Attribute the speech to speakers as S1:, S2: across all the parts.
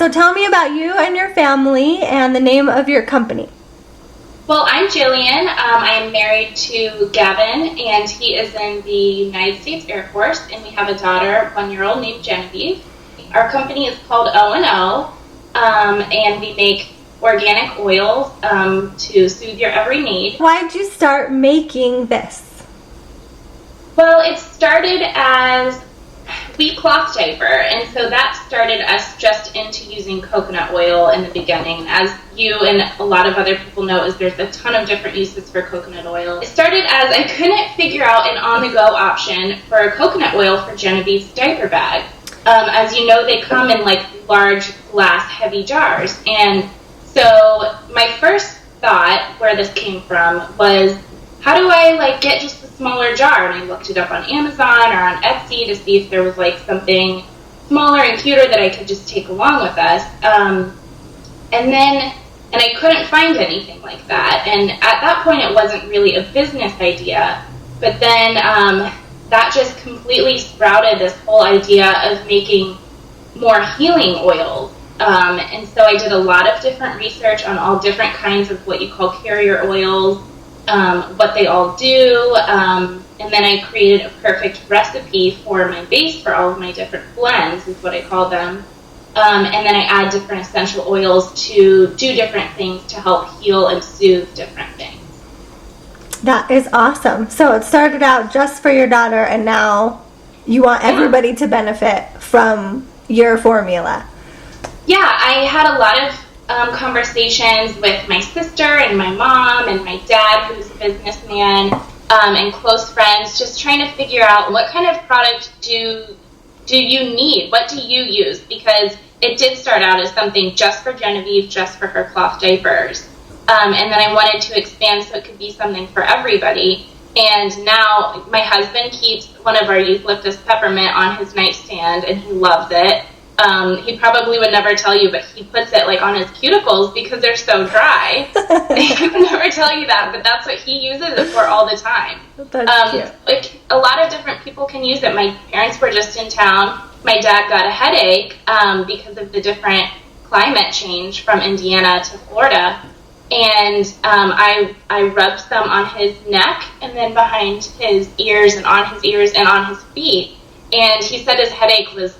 S1: So tell me about you and your family and the name of your company.
S2: Well, I'm Jillian. I am married to Gavin, and he is in the United States Air Force, and we have a daughter, 1-year-old, named Genevieve. Our company is called O+O, and we make organic oils to soothe your every need.
S1: Why did you start making this?
S2: Well, it started as we cloth diaper, and so that started us just into using coconut oil in the beginning. As you and a lot of other people know, there's a ton of different uses for coconut oil. It started as I couldn't figure out an on-the-go option for coconut oil for Genevieve's diaper bag. As you know, they come in like large glass heavy jars, and so my first thought where this came from was, how do I get just a smaller jar? And I looked it up on Amazon or on Etsy to see if there was something smaller and cuter that I could just take along with us. And I couldn't find anything like that. And at that point, it wasn't really a business idea. But then that just completely sprouted this whole idea of making more healing oils. And so I did a lot of different research on all different kinds of what you call carrier oils, what they all do, and then I created a perfect recipe for my base for all of my different blends, is what I call them. And then I add different essential oils to do different things to help heal and soothe different things.
S1: That is awesome. So it started out just for your daughter, and now you want everybody to benefit from your formula.
S2: Yeah, I had a lot of conversations with my sister and my mom and my dad, who's a businessman, and close friends, just trying to figure out what kind of product do you need? What do you use? Because it did start out as something just for Genevieve, just for her cloth diapers. And then I wanted to expand so it could be something for everybody. And now my husband keeps one of our eucalyptus peppermint on his nightstand, and he loves it. He probably would never tell you, but he puts it on his cuticles because they're so dry. He would never tell you that, but that's what he uses it for all the time.
S1: That's cute.
S2: A lot of different people can use it. My parents were just in town. My dad got a headache because of the different climate change from Indiana to Florida. And I rubbed some on his neck and then behind his ears and on his ears and on his feet. And he said his headache was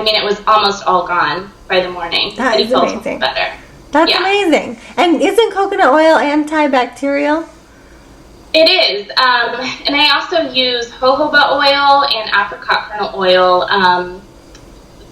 S2: it was almost all gone by the morning.
S1: That is
S2: felt
S1: amazing.
S2: Better.
S1: That's amazing. And isn't coconut oil antibacterial?
S2: It is. And I also use jojoba oil and apricot kernel oil.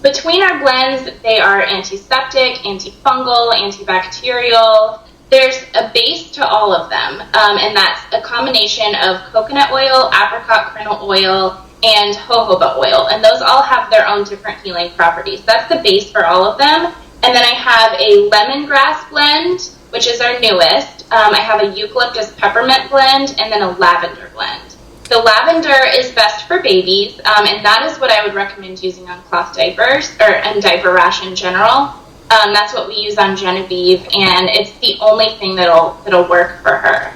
S2: Between our blends, they are antiseptic, antifungal, antibacterial. There's a base to all of them, and that's a combination of coconut oil, apricot kernel oil, and jojoba oil, and those all have their own different healing properties. That's the base for all of them. And then I have a lemongrass blend, which is our newest. I have a eucalyptus peppermint blend, and then a lavender blend. The lavender is best for babies, and that is what I would recommend using on cloth diapers, and diaper rash in general. That's what we use on Genevieve, and it's the only thing that'll work for her.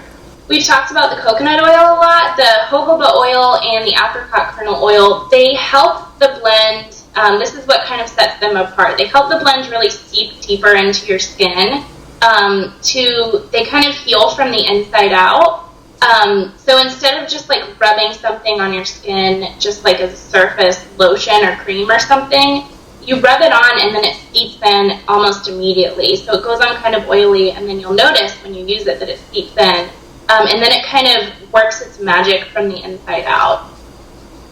S2: We've talked about the coconut oil a lot. The jojoba oil and the apricot kernel oil, they help the blend. This is what kind of sets them apart. They help the blend really seep deeper into your skin. They kind of heal from the inside out. So instead of just rubbing something on your skin, just as a surface lotion or cream or something, you rub it on and then it seeps in almost immediately. So it goes on kind of oily, and then you'll notice when you use it that it seeps in. And then it kind of works its magic from the inside out.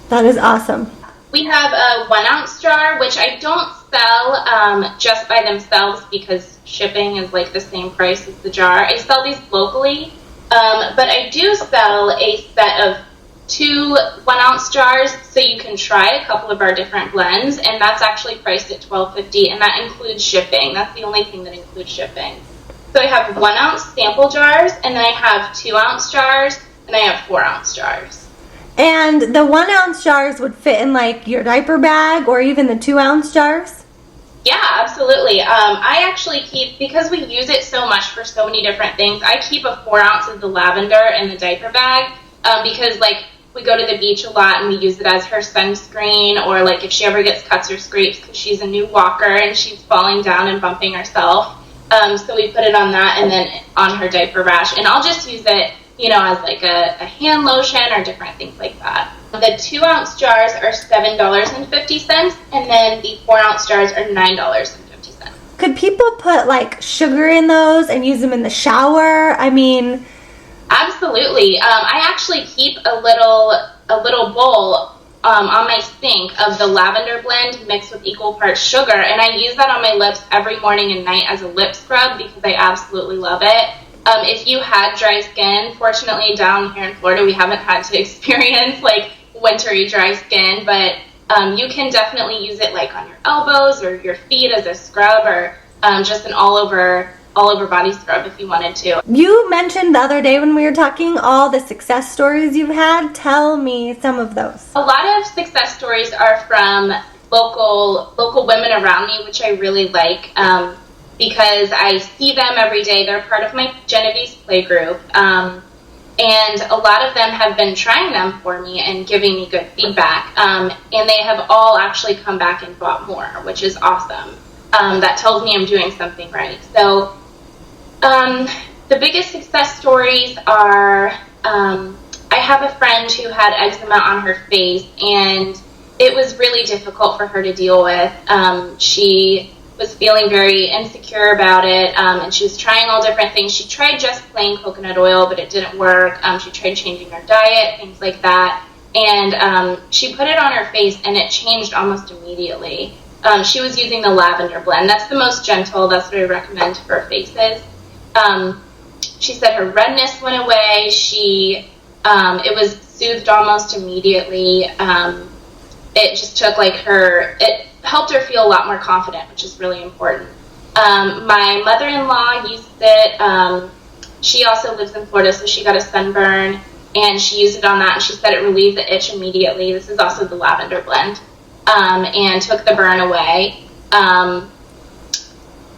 S1: That is awesome.
S2: We have a 1 ounce jar, which I don't sell just by themselves because shipping is the same price as the jar. I sell these locally, but I do sell a set of 2 1 ounce jars, so you can try a couple of our different blends, and that's actually priced at $12.50, and that includes shipping. That's the only thing that includes shipping. So I have 1 ounce sample jars, and then I have 2 ounce jars, and I have 4 ounce jars.
S1: And the 1 ounce jars would fit in your diaper bag, or even the 2 ounce jars?
S2: Yeah, absolutely. I actually keep, because we use it so much for so many different things, I keep a 4 ounce of the lavender in the diaper bag, because we go to the beach a lot and we use it as her sunscreen, or like if she ever gets cuts or scrapes because she's a new walker and she's falling down and bumping herself. So we put it on that and then on her diaper rash. And I'll just use it, you know, as like a hand lotion or different things like that. The 2-ounce jars are $7.50, and then the 4-ounce jars are $9.50.
S1: Could people put like sugar in those and use them in the shower? I mean,
S2: absolutely. I actually keep a little bowl on my sink of the lavender blend mixed with equal parts sugar, and I use that on my lips every morning and night as a lip scrub because I absolutely love it. If you had dry skin, fortunately down here in Florida we haven't had to experience like wintry dry skin, but you can definitely use it like on your elbows or your feet as a scrub, or just an all over body scrub if you wanted to.
S1: You mentioned the other day when we were talking all the success stories you've had. Tell me some of those.
S2: A lot of success stories are from local women around me, which I really like, because I see them every day. They're part of my Genevieve's play group. And a lot of them have been trying them for me and giving me good feedback. And they have all actually come back and bought more, which is awesome. That tells me I'm doing something right. So the biggest success stories are, I have a friend who had eczema on her face, and it was really difficult for her to deal with. She was feeling very insecure about it, and she was trying all different things. She tried just plain coconut oil, but it didn't work. She tried changing her diet, things like that, and she put it on her face, and it changed almost immediately. She was using the lavender blend. That's the most gentle. That's what I recommend for faces. She said her redness went away. It was soothed almost immediately. It just took it helped her feel a lot more confident, which is really important. My mother-in-law used it. She also lives in Florida, so she got a sunburn, and she used it on that, and she said it relieved the itch immediately. This is also the lavender blend, and took the burn away.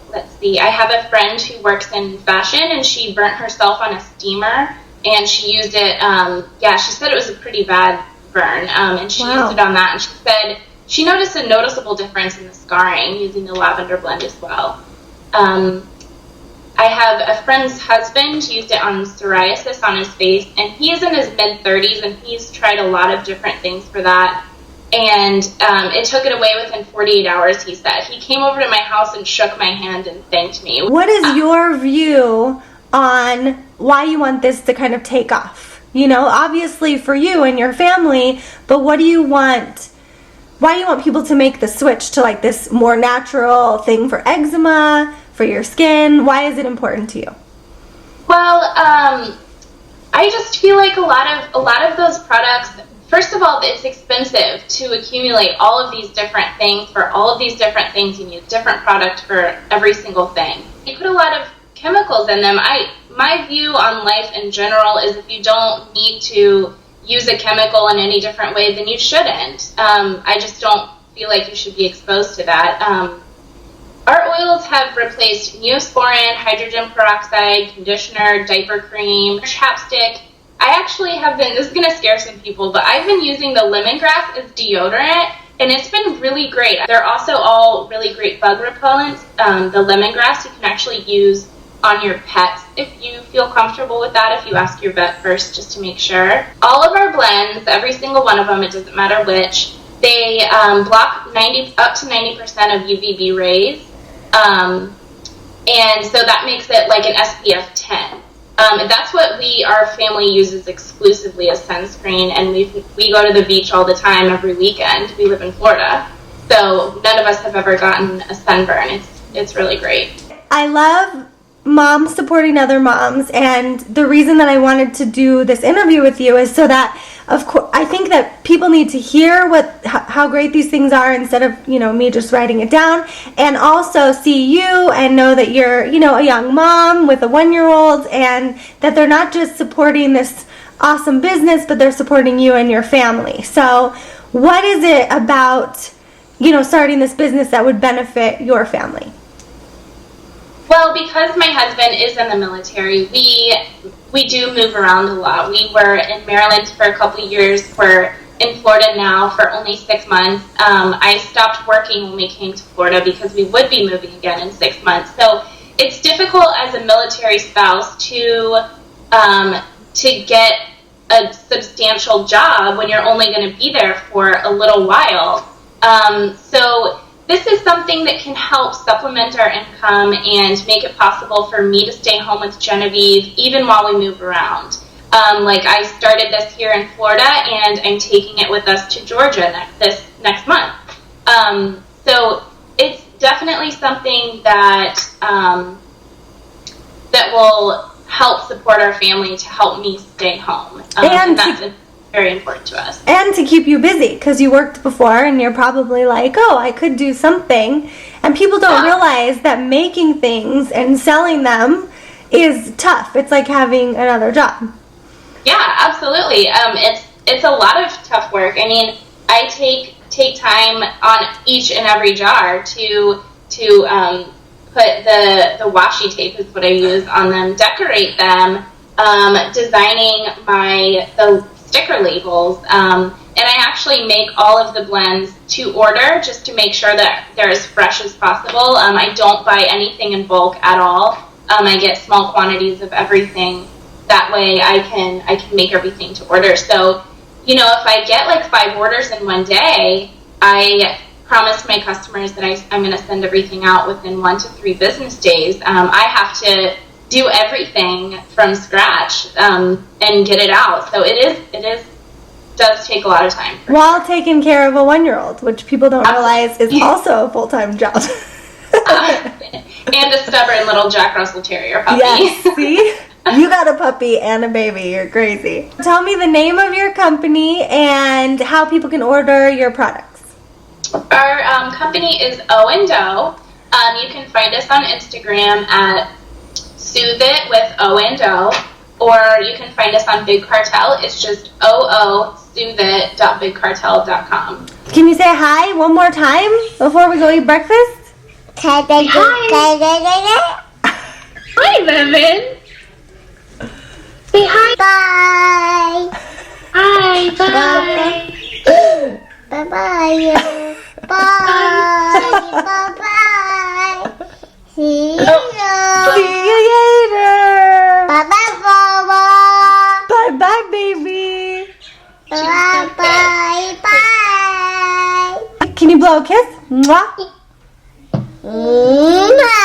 S2: Let's see, I have a friend who works in fashion, and she burnt herself on a steamer, and she used it, she said it was a pretty bad burn, and she used it on that, and she said she noticed a noticeable difference in the scarring using the lavender blend as well. I have a friend's husband used it on psoriasis on his face, and he is in his mid-30s, and he's tried a lot of different things for that, and it took it away within 48 hours, he said. He came over to my house and shook my hand and thanked me.
S1: What is your view on why you want this to kind of take off? You know, obviously for you and your family, but what do you want? Why do you want people to make the switch to like this more natural thing for eczema, for your skin? Why is it important to you?
S2: Well, I just feel like a lot of those products, first of all, it's expensive to accumulate all of these different things. For all of these different things, you need a different product for every single thing. You put a lot of chemicals in them. My view on life in general is if you don't need to use a chemical in any different way, then you shouldn't. I just don't feel like you should be exposed to that. Our oils have replaced Neosporin, hydrogen peroxide, conditioner, diaper cream, chapstick. I actually have been, this is going to scare some people, but I've been using the lemongrass as deodorant, and it's been really great. They're also all really great bug repellents. The lemongrass you can actually use on your pets if you feel comfortable with that, if you ask your vet first just to make sure. All of our blends, every single one of them, it doesn't matter which, they block up to 90% of UVB rays, and so that makes it like an SPF 10. That's what our family uses exclusively as sunscreen, and we go to the beach all the time every weekend. We live in Florida, so none of us have ever gotten a sunburn. It's really great.
S1: I love moms supporting other moms, and the reason that I wanted to do this interview with you is so that, of course, I think that people need to hear how great these things are instead of, me just writing it down, and also see you and know that you're, a young mom with a 1-year-old, and that they're not just supporting this awesome business, but they're supporting you and your family. So what is it about, starting this business that would benefit your family?
S2: Well, because my husband is in the military, we do move around a lot. We were in Maryland for a couple of years. We're in Florida now for only 6 months. I stopped working when we came to Florida because we would be moving again in 6 months. So it's difficult as a military spouse to get a substantial job when you're only going to be there for a little while. So this is something that can help supplement our income and make it possible for me to stay home with Genevieve even while we move around. Like I started this here in Florida, and I'm taking it with us to Georgia next month. So it's definitely something that that will help support our family to help me stay home. And that's very important to us.
S1: And to keep you busy, because you worked before and you're probably like, oh, I could do something. And people don't realize that making things and selling them is tough. It's like having another job.
S2: Yeah, absolutely. It's a lot of tough work. I mean, I take time on each and every jar to put the washi tape is what I use on them, decorate them, designing the sticker labels, and I actually make all of the blends to order just to make sure that they're as fresh as possible. I don't buy anything in bulk at all. I get small quantities of everything. That way I can make everything to order. So, if I get like 5 orders in one day, I promise my customers that I'm going to send everything out within 1 to 3 business days. I have to do everything from scratch and get it out. So it does take a lot of time.
S1: While taking care of a 1-year-old, which people don't realize is also a full-time job.
S2: And a stubborn little Jack Russell Terrier puppy.
S1: Yes, see? You got a puppy and a baby. You're crazy. Tell me the name of your company and how people can order your products.
S2: Our company is O+O. You can find us on Instagram at Sootheit with O+O, or you can find us on Big Cartel. It's just Sootheit.bigcartel.com.
S1: Can you say hi one more time before we go eat breakfast?
S2: Hi. Hi, Levin. Say hi.
S3: Bye.
S2: Hi, bye.
S3: Bye-bye. Bye. Bye-bye. See you.
S1: See you later.
S3: Bye-bye, Mama.
S1: Bye-bye, baby.
S3: Bye-bye. Bye.
S1: Can you blow a kiss? Mwah.
S3: Mwah.